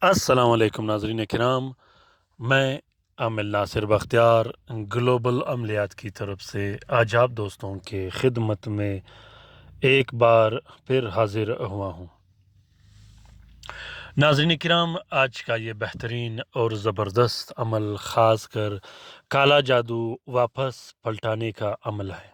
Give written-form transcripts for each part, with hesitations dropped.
अस्सलाम वालेकुम नाज़रीन किराम। मैं आमिर नासिर बख्तियार ग्लोबल अमलियात की तरफ से आज आप दोस्तों के खिदमत में एक बार फिर हाजिर हुआ हूँ। नाज़रीन किराम, आज का ये बेहतरीन और ज़बरदस्त अमल ख़ास कर काला जादू वापस पलटाने का अमल है।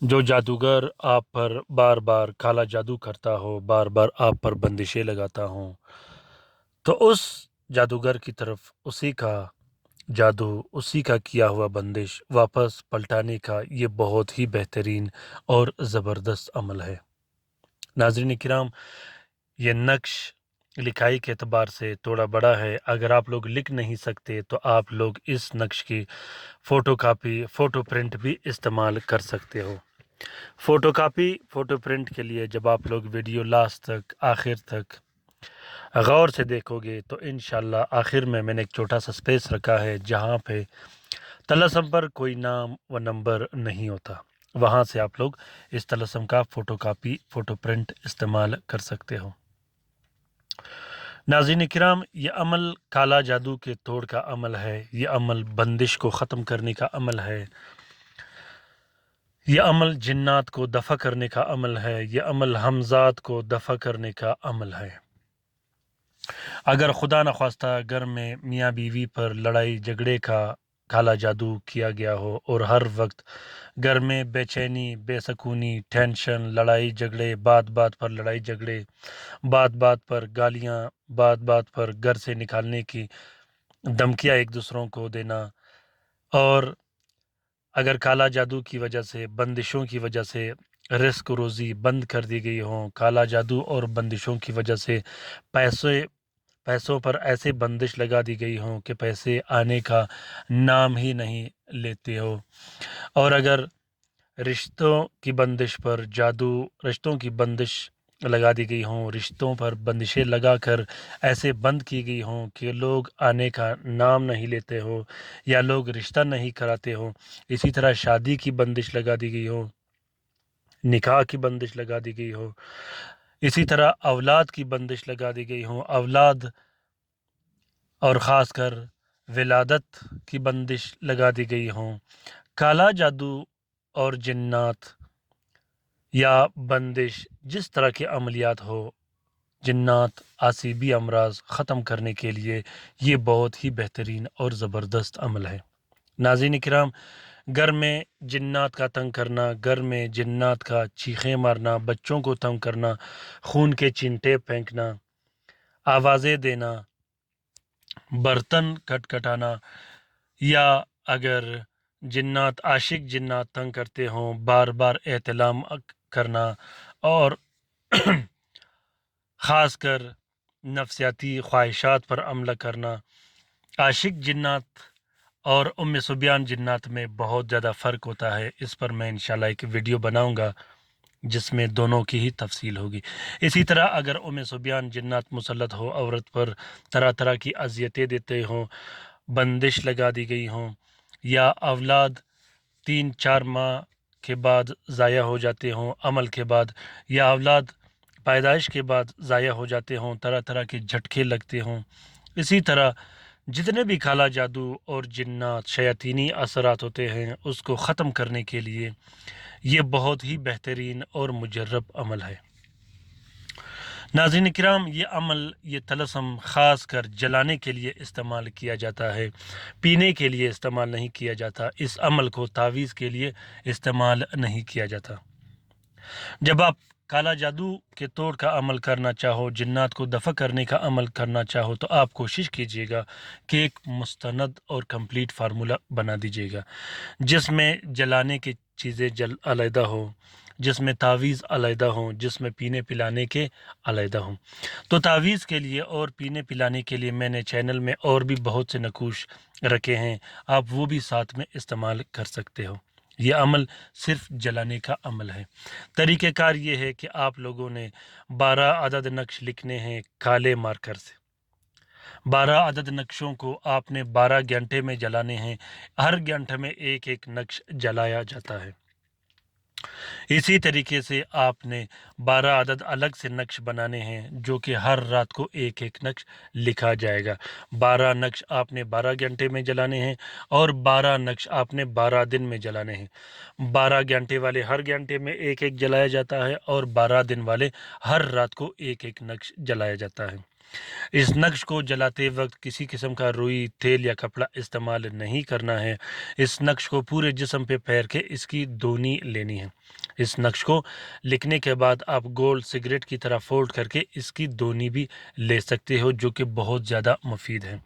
जो जादूगर आप पर बार बार काला जादू करता हो, बार बार आप पर बंदिशें लगाता हो, तो उस जादूगर की तरफ उसी का जादू, उसी का किया हुआ बंदिश वापस पलटाने का ये बहुत ही बेहतरीन और ज़बरदस्त अमल है। नाज़रीन किराम, ये नक्श लिखाई के एतबार से थोड़ा बड़ा है। अगर आप लोग लिख नहीं सकते तो आप लोग इस नक्श की फ़ोटो प्रिंट भी इस्तेमाल कर सकते हो। फ़ोटो प्रिंट के लिए जब आप लोग वीडियो लास्ट तक, आखिर तक गौर से देखोगे तो इंशाल्लाह आखिर में मैंने एक छोटा सा स्पेस रखा है जहाँ पे तलस्सम पर कोई नाम व नंबर नहीं होता। वहाँ से आप लोग इस तलस्सम का फ़ोटो प्रिंट इस्तेमाल कर सकते हो। नाज़रीन किराम, ये अमल काला जादू के तोड़ का अमल है। ये अमल बंदिश को ख़त्म करने का अमल है। ये अमल जिन्नात को दफ़ा करने का अमल है। ये अमल हमज़ात को दफ़ा करने का अमल है। अगर खुदा न ख्वास्ता घर में मियाँ बीवी पर लड़ाई झगड़े का काला जादू किया गया हो और हर वक्त घर में बेचैनी, बेसकूनी, टेंशन, लड़ाई झगड़े, बात बात पर लड़ाई झगड़े, बात बात पर गालियाँ, बात बात पर घर से निकालने की धमकियाँ एक दूसरों को देना, और अगर काला जादू की वजह से, बंदिशों की वजह से रिस्क रोज़ी बंद कर दी गई हो, काला जादू और बंदिशों की वजह से पैसों पर ऐसे बंदिश लगा दी गई हो कि पैसे आने का नाम ही नहीं लेते हो, और अगर रिश्तों की बंदिश लगा दी गई हों, रिश्तों पर बंदिशें लगाकर ऐसे बंद की गई हों कि लोग आने का नाम नहीं लेते हो या लोग रिश्ता नहीं कराते हो। इसी तरह शादी की बंदिश लगा दी गई हो, निकाह की बंदिश लगा दी गई हो, इसी तरह औलाद की बंदिश लगा दी गई हो, औलाद और ख़ास कर विलादत की बंदिश लगा दी गई हों। काला जादू और जिन्नात या बंदिश, जिस तरह के अमलियात हो, जिन्नात आसिबी अमराज ख़त्म करने के लिए ये बहुत ही बेहतरीन और ज़बरदस्त अमल है। नाज़रीन किराम, घर में जिन्नात का तंग करना, घर में जिन्नात का चीखें मारना, बच्चों को तंग करना, खून के चिंटे फेंकना, आवाज़ें देना, बर्तन खटखटाना, या अगर आशिक जिन्नात तंग करते हों, बार बार एहतलाम करना, और ख़ास कर नफ्सियाती ख्वाहिशात पर अमल करना। आशिक जिन्नात और उम्मे सुबियान जिन्नात में बहुत ज़्यादा फ़र्क होता है। इस पर मैं इंशाल्लाह एक वीडियो बनाऊंगा जिसमें दोनों की ही तफसील होगी। इसी तरह अगर उम्मे सुबियान जिन्नात मुसल्लत हो, औरत पर तरह तरह की अजियतें देते हों, बंदिश लगा दी गई हों, या औलाद 3-4 माह के बाद ज़ाया हो जाते हों अमल के बाद, या औलाद पैदाइश के बाद ज़ाया हो जाते हों, तरह तरह के झटके लगते हों, इसी तरह जितने भी काला जादू और जिन्नात शयातीनी असरात होते हैं उसको ख़त्म करने के लिए ये बहुत ही बेहतरीन और मुजर्रब अमल है। नाज़रीन किराम, ये अमल, ये तलस्सम ख़ास कर जलाने के लिए इस्तेमाल किया जाता है, पीने के लिए इस्तेमाल नहीं किया जाता। इस अमल को तावीज़ के लिए इस्तेमाल नहीं किया जाता। जब आप काला जादू के तोड़ का अमल करना चाहो, जिन्नात को दफ़ा करने का अमल करना चाहो, तो आप कोशिश कीजिएगा कि एक मुस्तनद और कंप्लीट फार्मूला बना दीजिएगा जिसमें जलाने की चीज़ें अलहदा हो, जिसमें तावीज़ अलहदा हों, जिसमें पीने पिलाने के अलहदा हों। तो तावीज़ के लिए और पीने पिलाने के लिए मैंने चैनल में और भी बहुत से नकूश रखे हैं, आप वो भी साथ में इस्तेमाल कर सकते हो। ये अमल सिर्फ जलाने का अमल है। तरीक़ेकार ये है कि आप लोगों ने 12 अदद नक्श लिखने हैं काले मार्कर से। 12 अदद नक्शों को आपने 12 घंटे में जलाने हैं। हर घंटे में एक एक नक्श जलाया जाता है। इसी तरीके से आपने 12 अदद अलग से नक्श बनाने हैं जो कि हर रात को एक एक नक्श लिखा जाएगा। 12 नक्श आपने 12 घंटे में जलाने हैं और 12 नक्श आपने 12 दिन में जलाने हैं। 12 घंटे वाले हर घंटे में एक एक जलाया जाता है और 12 दिन वाले हर रात को एक एक नक्श जलाया जाता है। इस नक्श को जलाते वक्त किसी किस्म का रुई, तेल या कपड़ा इस्तेमाल नहीं करना है। इस नक्श को पूरे जिस्म पे फेर के इसकी दोनी लेनी है। इस नक्श को लिखने के बाद आप गोल सिगरेट की तरह फोल्ड करके इसकी दोनी भी ले सकते हो, जो कि बहुत ज़्यादा मुफीद है।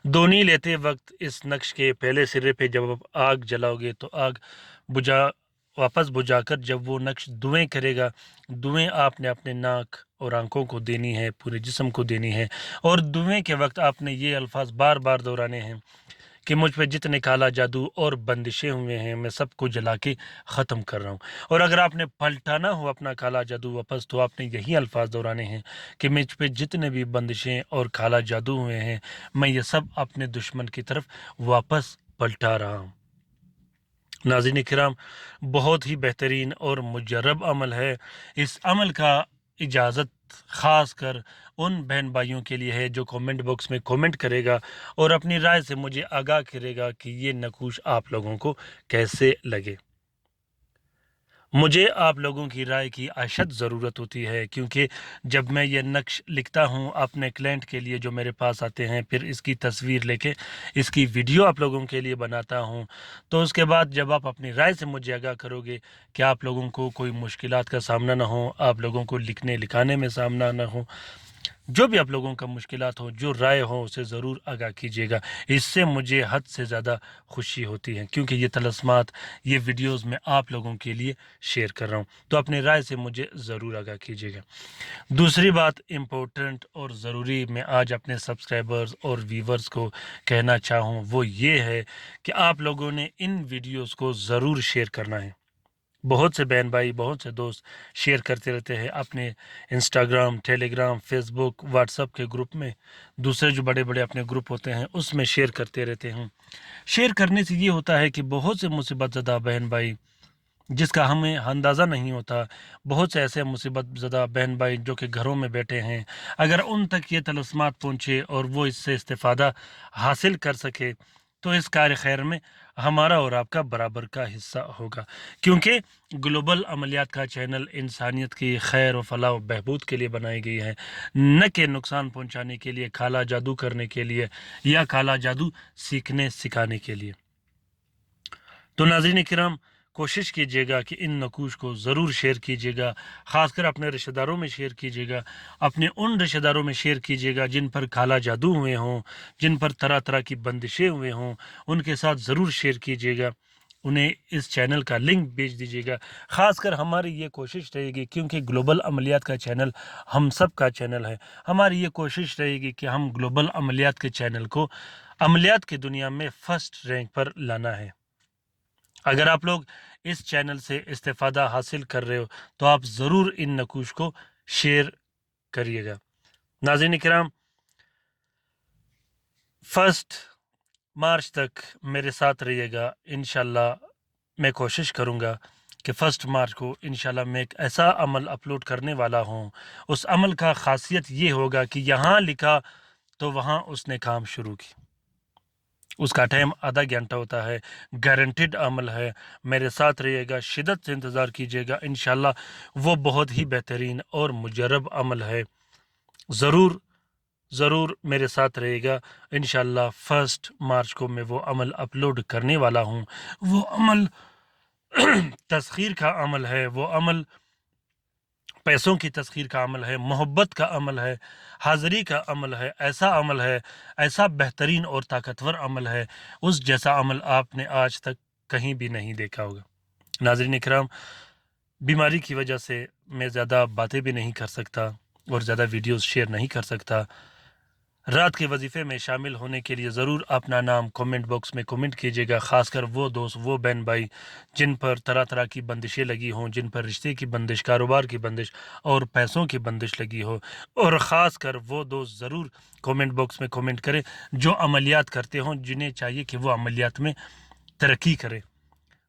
दोनी लेते वक्त इस नक्श के पहले सिरे पे जब आप आग जलाओगे तो आग वापस बुझाकर जब वो नक्श धुएं करेगा, धुएं आपने अपने नाक और आंखों को देनी है, पूरे जिस्म को देनी है। और धुएं के वक्त आपने ये अल्फाज बार बार दोहराने हैं कि मुझ पे जितने काला जादू और बंदिशें हुए हैं मैं सबको जला के ख़त्म कर रहा हूँ। और अगर आपने पलटाना हो अपना काला जादू वापस तो आपने यही अल्फाज दोहराने हैं कि मुझ पे जितने भी बंदिशें और काला जादू हुए हैं मैं ये सब अपने दुश्मन की तरफ वापस पलटा रहा हूँ। नाज़रीन किराम, बहुत ही बेहतरीन और मुजर्रब अमल है। इस अमल का इजाज़त ख़ास कर उन बहन भाइयों के लिए है जो कमेंट बॉक्स में कमेंट करेगा और अपनी राय से मुझे आगाह करेगा कि ये नकूश आप लोगों को कैसे लगे। मुझे आप लोगों की राय की अशद ज़रूरत होती है, क्योंकि जब मैं ये नक्श लिखता हूँ अपने क्लाइंट के लिए जो मेरे पास आते हैं, फिर इसकी तस्वीर लेके इसकी वीडियो आप लोगों के लिए बनाता हूँ, तो उसके बाद जब आप अपनी राय से मुझे आगाह करोगे कि आप लोगों को कोई मुश्किलात का सामना ना हो, आप लोगों को लिखने लिखाने में सामना ना हो, जो भी आप लोगों का मुश्किलात हो, जो राय हो उसे ज़रूर आगाह कीजिएगा। इससे मुझे हद से ज़्यादा खुशी होती है, क्योंकि ये तलस्मात, ये वीडियोस मैं आप लोगों के लिए शेयर कर रहा हूँ। तो अपनी राय से मुझे ज़रूर आगाह कीजिएगा। दूसरी बात इम्पोर्टेंट और ज़रूरी मैं आज अपने सब्सक्राइबर्स और व्यूवर्स को कहना चाहूँ वो ये है कि आप लोगों ने इन वीडियोज़ को ज़रूर शेयर करना है। बहुत से बहन भाई, बहुत से दोस्त शेयर करते रहते हैं अपने इंस्टाग्राम, टेलीग्राम, फेसबुक, व्हाट्सएप के ग्रुप में, दूसरे जो बड़े बड़े अपने ग्रुप होते हैं उसमें शेयर करते रहते हैं। शेयर करने से ये होता है कि बहुत से मुसीबत ज़दा बहन भाई जिसका हमें अंदाज़ा नहीं होता, बहुत से ऐसे मुसीबत ज़दा बहन भाई जो कि घरों में बैठे हैं, अगर उन तक ये तलस्मात पहुँचे और वो इससे इस्तेफ़ादा हासिल कर सके तो इस कार्य खैर में हमारा और आपका बराबर का हिस्सा होगा। क्योंकि ग्लोबल अमलियात का चैनल इंसानियत की खैर व फलाह व बहबूद के लिए बनाई गई है, न कि नुकसान पहुँचाने के लिए, काला जादू करने के लिए या काला जादू सीखने सिखाने के लिए। तो नाज़रीन किराम, कोशिश कीजिएगा कि इन नकूश को ज़रूर शेयर कीजिएगा, ख़ासकर अपने रिश्तेदारों में शेयर कीजिएगा। अपने उन रिश्तेदारों में शेयर कीजिएगा जिन पर काला जादू हुए हों, जिन पर तरह तरह की बंदिशें हुए हों, उनके साथ ज़रूर शेयर कीजिएगा। उन्हें इस चैनल का लिंक भेज दीजिएगा। ख़ासकर हमारी ये कोशिश रहेगी, क्योंकि ग्लोबल अमलियात का चैनल हम सब का चैनल है, हमारी ये कोशिश रहेगी कि हम ग्लोबल अमलियात के चैनल को अमलियात की दुनिया में फ़र्स्ट रैंक पर लाना है। अगर आप लोग इस चैनल से इस्तेफादा हासिल कर रहे हो तो आप ज़रूर इन नकूश को शेयर करिएगा। नाज़रीन किराम, 1 मार्च तक मेरे साथ रहिएगा। इंशाल्लाह मैं कोशिश करूँगा कि 1 मार्च को इंशाल्लाह मैं एक ऐसा अमल अपलोड करने वाला हूँ। उस अमल का ख़ासियत ये होगा कि यहाँ लिखा तो वहाँ उसने काम शुरू की। उसका टाइम आधा घंटा होता है, गारंटेड अमल है। मेरे साथ रहिएगा, शिद्दत से इंतज़ार कीजिएगा। इंशाल्लाह वो बहुत ही बेहतरीन और मुजर्रब अमल है। ज़रूर ज़रूर मेरे साथ रहेगा। इंशाल्लाह 1 मार्च को मैं वो अमल अपलोड करने वाला हूँ। वो अमल तस्खीर का अमल है, वो अमल पैसों की तस्खीर का अमल है, मोहब्बत का अमल है, हाज़िरी का अमल है। ऐसा अमल है, ऐसा बेहतरीन और ताकतवर अमल है, उस जैसा अमल आपने आज तक कहीं भी नहीं देखा होगा। नाज़रीन इकराम, बीमारी की वजह से मैं ज़्यादा बातें भी नहीं कर सकता और ज़्यादा वीडियोस शेयर नहीं कर सकता। रात के वजीफ़े में शामिल होने के लिए ज़रूर अपना नाम कमेंट बॉक्स में कमेंट कीजिएगा। ख़ासकर वो दोस्त, वो बहन भाई जिन पर तरह तरह की बंदिशें लगी हों, जिन पर रिश्ते की बंदिश, कारोबार की बंदिश और पैसों की बंदिश लगी हो। और ख़ासकर वो दोस्त ज़रूर कमेंट बॉक्स में कमेंट करें जो अमलियात करते हों, जिन्हें चाहिए कि वो अमलियात में तरक्की करें।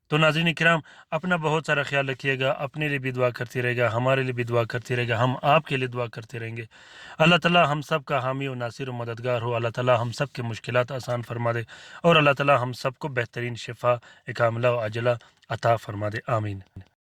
تو ناظرین کرام، اپنا بہت سارا خیال رکھیے گا، اپنے لیے بھی دعا کرتی رہے گا، ہمارے لیے بھی دعا کرتی رہے گا، ہم آپ کے لیے دعا کرتے رہیں گے۔ اللہ تعالیٰ ہم سب کا حامی و ناصر و مددگار ہو، اللہ تعالیٰ ہم سب کے مشکلات آسان فرما دے، اور اللہ تعالیٰ ہم سب کو بہترین شفا کاملہ و عاجلہ عطا فرما دے، آمین۔